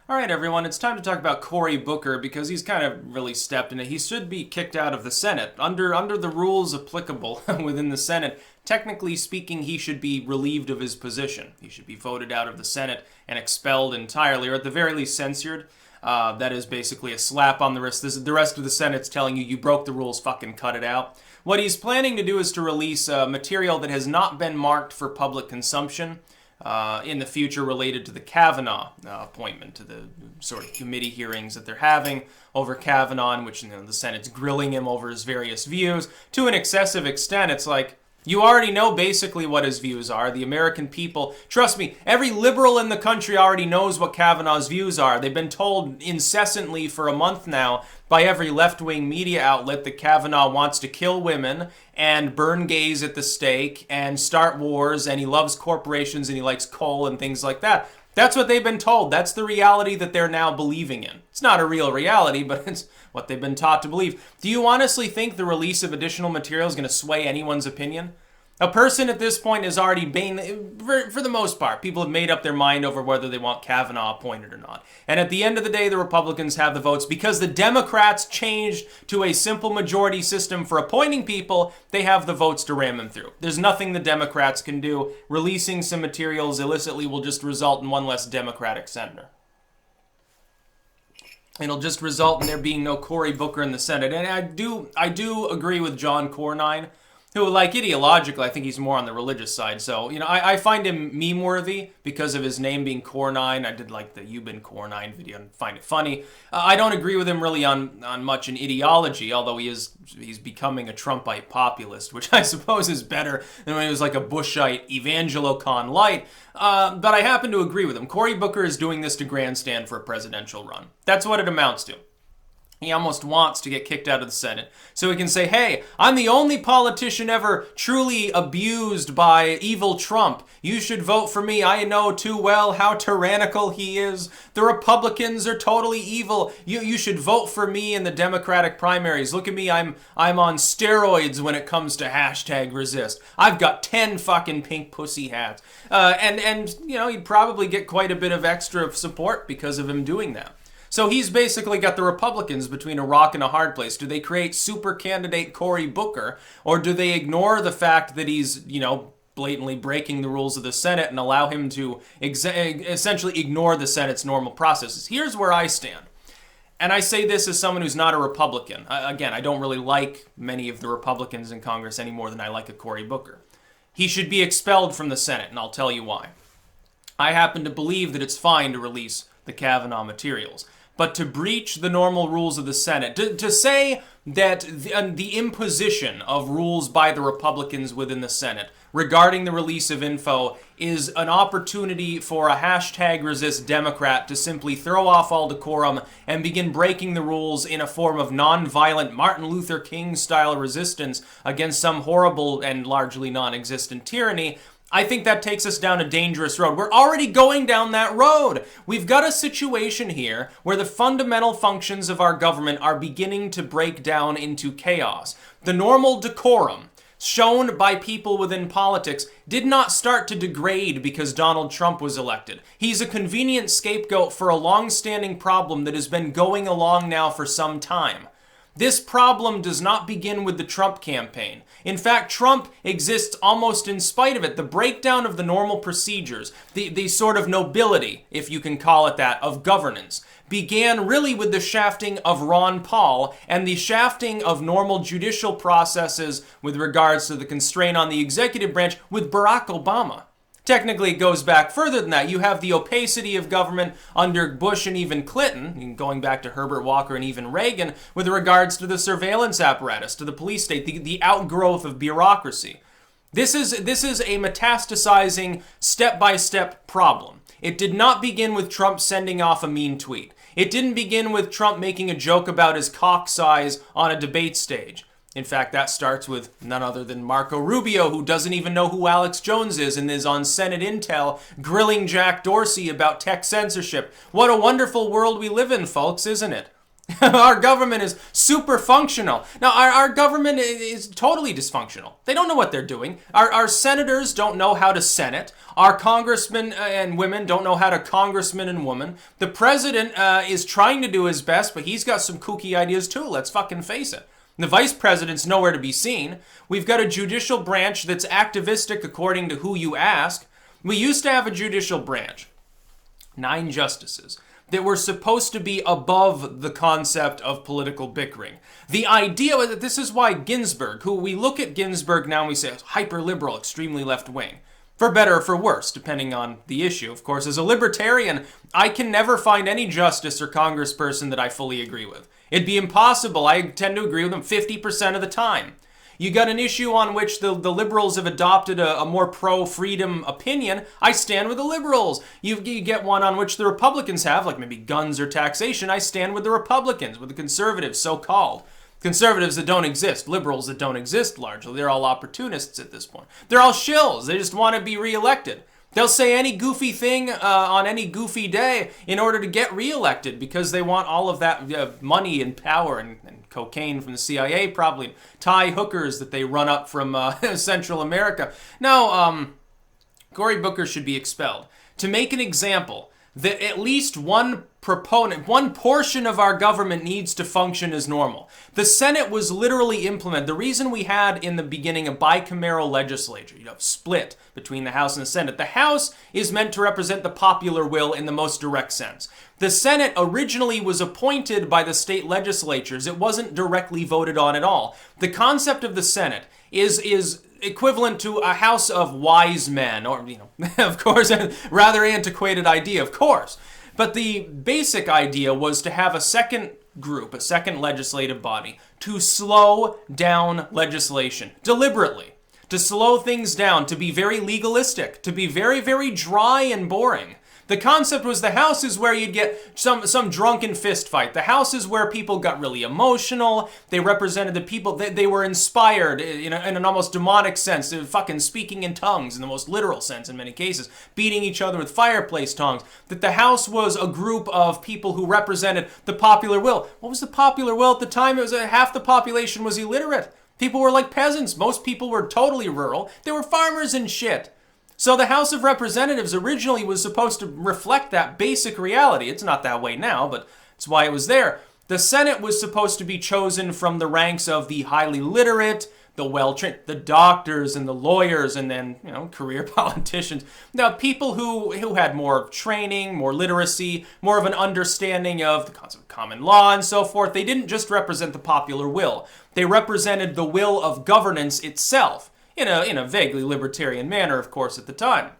All right, everyone, it's time to talk about Cory Booker because he's kind of really stepped in it. He should be kicked out of the Senate. Under the rules applicable within the Senate, technically speaking, he should be relieved of his position. He should be voted out of the Senate and expelled entirely, or at the very least censured. That is basically a slap on the wrist. The rest of the Senate's telling you, you broke the rules, fucking cut it out. What he's planning to do is to release material that has not been marked for public consumption in the future related to the Kavanaugh appointment, to the sort of committee hearings that they're having over Kavanaugh, in which the Senate's grilling him over his various views. To an excessive extent, it's like, you already know basically what his views are. The American people, trust me, every liberal in the country already knows what Kavanaugh's views are. They've been told incessantly for a month now by every left-wing media outlet that Kavanaugh wants to kill women and burn gays at the stake and start wars, and he loves corporations and he likes coal and things like that. That's what they've been told. That's the reality that they're now believing in. It's not a real reality, but it's what they've been taught to believe. Do you honestly think the release of additional material is going to sway anyone's opinion? A person at this point has already been, for the most part, people have made up their mind over whether they want Kavanaugh appointed or not. And at the end of the day, the Republicans have the votes. Because the Democrats changed to a simple majority system for appointing people, they have the votes to ram him through. There's nothing the Democrats can do. Releasing some materials illicitly will just result in one less Democratic senator. It'll just result in there being no Cory Booker in the Senate. And I do agree with John Cornyn, who, like, ideologically, I think he's more on the religious side. So, I find him meme-worthy because of his name being Cornyn. I did like the You've Been Cornyn video and find it funny. I don't agree with him really on much in ideology, although he's becoming a Trumpite populist, which I suppose is better than when he was like a Bushite evangelocon light. But I happen to agree with him. Cory Booker is doing this to grandstand for a presidential run. That's what it amounts to. He almost wants to get kicked out of the Senate so he can say, hey, I'm the only politician ever truly abused by evil Trump. You should vote for me. I know too well how tyrannical he is. The Republicans are totally evil. You should vote for me in the Democratic primaries. Look at me. I'm on steroids when it comes to #resist. I've got 10 fucking pink pussy hats. And he'd probably get quite a bit of extra support because of him doing that. So he's basically got the Republicans between a rock and a hard place. Do they create super candidate Cory Booker, or do they ignore the fact that he's, blatantly breaking the rules of the Senate and allow him to essentially ignore the Senate's normal processes? Here's where I stand. And I say this as someone who's not a Republican. Again, I don't really like many of the Republicans in Congress any more than I like a Cory Booker. He should be expelled from the Senate, and I'll tell you why. I happen to believe that it's fine to release the Kavanaugh materials. But to breach the normal rules of the Senate, to say that the imposition of rules by the Republicans within the Senate regarding the release of info is an opportunity for a #resist Democrat to simply throw off all decorum and begin breaking the rules in a form of non-violent Martin Luther King-style resistance against some horrible and largely non-existent tyranny, I think that takes us down a dangerous road. We're already going down that road. We've got a situation here where the fundamental functions of our government are beginning to break down into chaos. The normal decorum shown by people within politics did not start to degrade because Donald Trump was elected. He's a convenient scapegoat for a long-standing problem that has been going along now for some time. This problem does not begin with the Trump campaign. In fact, Trump exists almost in spite of it. The breakdown of the normal procedures, the sort of nobility, if you can call it that, of governance, began really with the shafting of Ron Paul and the shafting of normal judicial processes with regards to the constraint on the executive branch with Barack Obama. Technically, it goes back further than that. You have the opacity of government under Bush and even Clinton, going back to Herbert Walker and even Reagan, with regards to the surveillance apparatus, to the police state, the outgrowth of bureaucracy. This is a metastasizing, step-by-step problem. It did not begin with Trump sending off a mean tweet. It didn't begin with Trump making a joke about his cock size on a debate stage. In fact, that starts with none other than Marco Rubio, who doesn't even know who Alex Jones is and is on Senate Intel grilling Jack Dorsey about tech censorship. What a wonderful world we live in, folks, isn't it? Our government is super functional. Now, our government is totally dysfunctional. They don't know what they're doing. Our senators don't know how to senate. Our congressmen and women don't know how to congressman and woman. The president is trying to do his best, but he's got some kooky ideas too. Let's fucking face it. The vice president's nowhere to be seen. We've got a judicial branch that's activistic according to who you ask. We used to have a judicial branch, 9 justices, that were supposed to be above the concept of political bickering. The idea was that this is why Ginsburg, who we look at Ginsburg now and we say hyper-liberal, extremely left-wing, for better or for worse, depending on the issue. Of course, as a libertarian, I can never find any justice or congressperson that I fully agree with. It'd be impossible. I tend to agree with them 50% of the time. You got an issue on which the liberals have adopted a more pro-freedom opinion, I stand with the liberals. You get one on which the Republicans have, like maybe guns or taxation, I stand with the Republicans, with the conservatives, so-called. Conservatives that don't exist, liberals that don't exist largely. They're all opportunists at this point. They're all shills. They just want to be reelected. They'll say any goofy thing on any goofy day in order to get reelected because they want all of that money and power and cocaine from the CIA, probably Thai hookers that they run up from Central America. No, Cory Booker should be expelled. To make an example, that at least one proponent, one portion of our government needs to function as normal. The Senate was literally implemented. The reason we had in the beginning a bicameral legislature, split between the House and the Senate. The House is meant to represent the popular will in the most direct sense. The Senate originally was appointed by the state legislatures. It wasn't directly voted on at all. The concept of the Senate is equivalent to a house of wise men, or, of course, a rather antiquated idea, of course. But the basic idea was to have a second group, a second legislative body, to slow down legislation deliberately, to slow things down, to be very legalistic, to be very, very dry and boring. The concept was the House is where you'd get some drunken fist fight. The House is where people got really emotional. They represented the people. They were inspired in an almost demonic sense. They were fucking speaking in tongues in the most literal sense in many cases. Beating each other with fireplace tongs. That the House was a group of people who represented the popular will. What was the popular will at the time? It was half the population was illiterate. People were like peasants. Most people were totally rural. They were farmers and shit. So the House of Representatives originally was supposed to reflect that basic reality. It's not that way now, but it's why it was there. The Senate was supposed to be chosen from the ranks of the highly literate, the well-trained, the doctors and the lawyers, and then, career politicians. Now, people who had more training, more literacy, more of an understanding of the concept of common law and so forth. They didn't just represent the popular will. They represented the will of governance itself. In a vaguely libertarian manner, of course, at the time.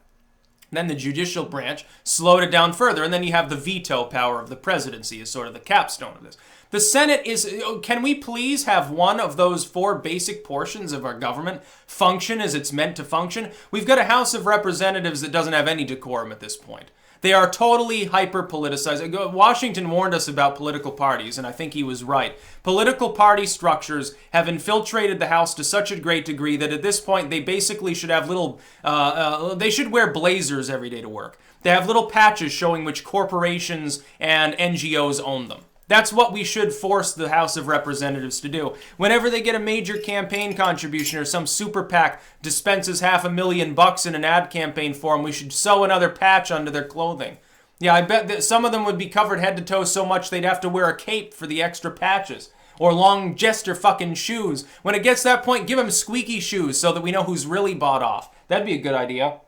Then the judicial branch slowed it down further, and then you have the veto power of the presidency as sort of the capstone of this. The Senate is, can we please have one of those 4 basic portions of our government function as it's meant to function? We've got a House of Representatives that doesn't have any decorum at this point. They are totally hyper-politicized. Washington warned us about political parties, and I think he was right. Political party structures have infiltrated the House to such a great degree that at this point they basically should have they should wear blazers every day to work. They have little patches showing which corporations and NGOs own them. That's what we should force the House of Representatives to do. Whenever they get a major campaign contribution or some super PAC dispenses $500,000 in an ad campaign for them, we should sew another patch under their clothing. Yeah, I bet that some of them would be covered head to toe so much they'd have to wear a cape for the extra patches. Or long jester fucking shoes. When it gets to that point, give them squeaky shoes so that we know who's really bought off. That'd be a good idea.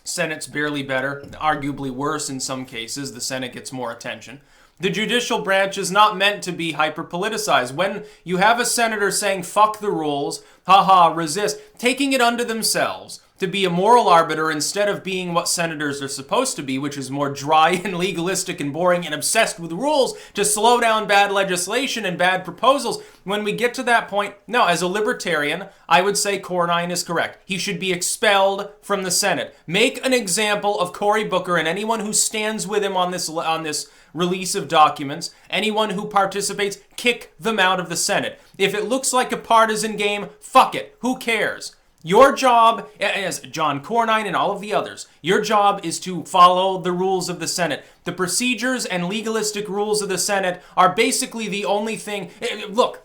Senate's barely better, arguably worse in some cases. The Senate gets more attention. The judicial branch is not meant to be hyper-politicized. When you have a senator saying, fuck the rules, haha, resist, taking it unto themselves to be a moral arbiter instead of being what senators are supposed to be, which is more dry and legalistic and boring and obsessed with rules to slow down bad legislation and bad proposals. When we get to that point, no, as a libertarian, I would say Cory is correct. He should be expelled from the Senate. Make an example of Cory Booker and anyone who stands with him on this release of documents. Anyone who participates, kick them out of the Senate. If it looks like a partisan game, fuck it. Who cares? Your job, as John Cornyn and all of the others, your job is to follow the rules of the Senate. The procedures and legalistic rules of the Senate are basically the only thing. Look,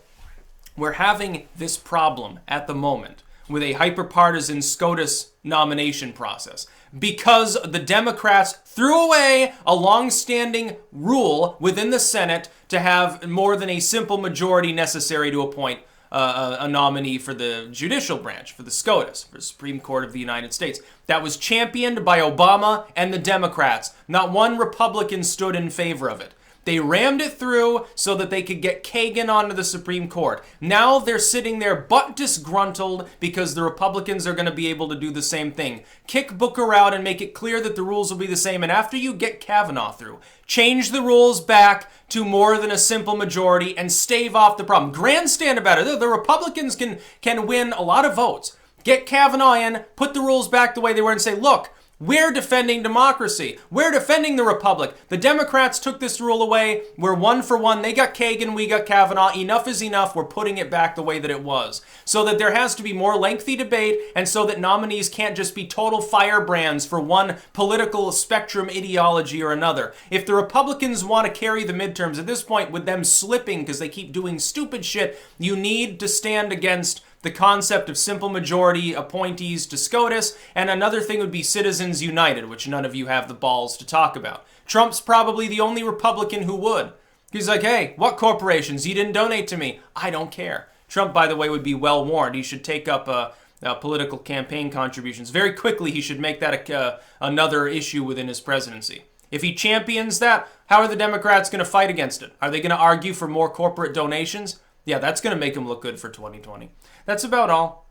we're having this problem at the moment with a hyper-partisan SCOTUS nomination process because the Democrats threw away a long-standing rule within the Senate to have more than a simple majority necessary to appoint a nominee for the judicial branch, for the SCOTUS, for the Supreme Court of the United States. That was championed by Obama and the Democrats. Not one Republican stood in favor of it. They rammed it through so that they could get Kagan onto the Supreme Court. Now they're sitting there butt disgruntled because the Republicans are going to be able to do the same thing. Kick Booker out and make it clear that the rules will be the same. And after you get Kavanaugh through, change the rules back to more than a simple majority and stave off the problem. Grandstand about it. The Republicans can win a lot of votes. Get Kavanaugh in, put the rules back the way they were and say, look, we're defending democracy. We're defending the Republic. The Democrats took this rule away. We're 1 for 1. They got Kagan, we got Kavanaugh. Enough is enough. We're putting it back the way that it was. So that there has to be more lengthy debate and so that nominees can't just be total firebrands for one political spectrum ideology or another. If the Republicans want to carry the midterms at this point with them slipping because they keep doing stupid shit, you need to stand against the concept of simple majority appointees to SCOTUS, and another thing would be Citizens United, which none of you have the balls to talk about. Trump's probably the only Republican who would. He's like, hey, what corporations? You didn't donate to me. I don't care. Trump, by the way, would be well warned. He should take up political campaign contributions. Very quickly, he should make that another issue within his presidency. If he champions that, how are the Democrats going to fight against it? Are they going to argue for more corporate donations? Yeah, that's going to make him look good for 2020. That's about all.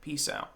Peace out.